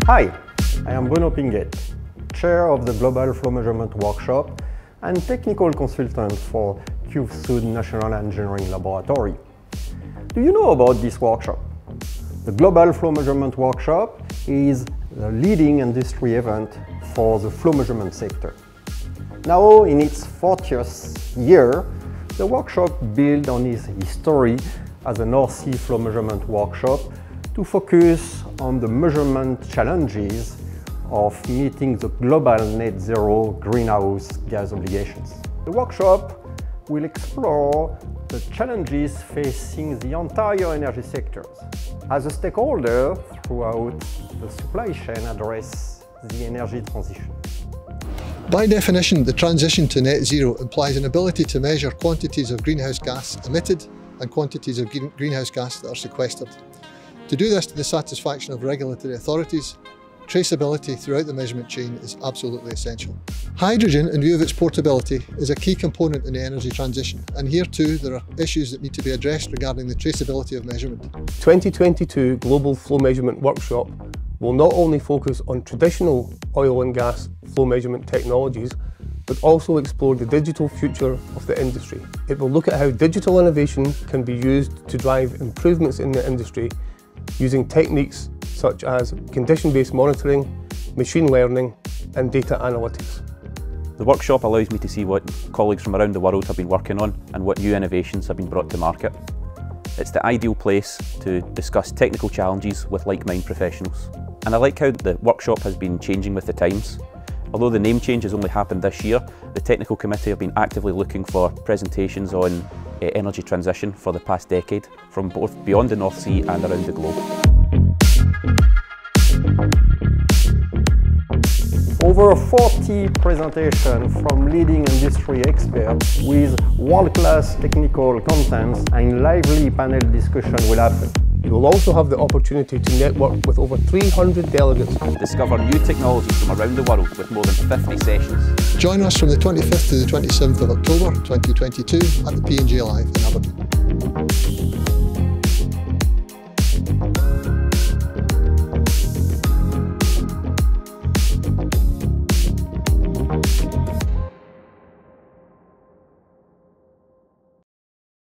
Hi, I am Bruno Pinguet, Chair of the Global Flow Measurement Workshop and Technical Consultant for QFSUD National Engineering Laboratory. Do you know about this workshop? The Global Flow Measurement Workshop is the leading industry event for the flow measurement sector. Now, in its 40th year, the workshop builds on its history as a North Sea Flow Measurement Workshop to focus on the measurement challenges of meeting the global net zero greenhouse gas obligations. The workshop will explore the challenges facing the entire energy sectors. As a stakeholder throughout the supply chain address the energy transition. By definition, the transition to net zero implies an ability to measure quantities of greenhouse gas emitted and quantities of greenhouse gas that are sequestered. To do this to the satisfaction of regulatory authorities, traceability throughout the measurement chain is absolutely essential. Hydrogen, in view of its portability, is a key component in the energy transition, and here too there are issues that need to be addressed regarding the traceability of measurement. 2022 Global Flow Measurement Workshop will not only focus on traditional oil and gas flow measurement technologies, but also explore the digital future of the industry. It will look at how digital innovation can be used to drive improvements in the industry using techniques such as condition-based monitoring, machine learning and data analytics. The workshop allows me to see what colleagues from around the world have been working on and what new innovations have been brought to market. It's the ideal place to discuss technical challenges with like-minded professionals. And I like how the workshop has been changing with the times. Although the name change has only happened this year, the technical committee have been actively looking for presentations on energy transition for the past decade, from both beyond the North Sea and around the globe. Over 40 presentations from leading industry experts with world-class technical contents and lively panel discussion will happen. You will also have the opportunity to network with over 300 delegates. Discover new technologies from around the world with more than 50 sessions. Join us from the 25th to the 27th of October 2022 at the P&G Live in Aberdeen.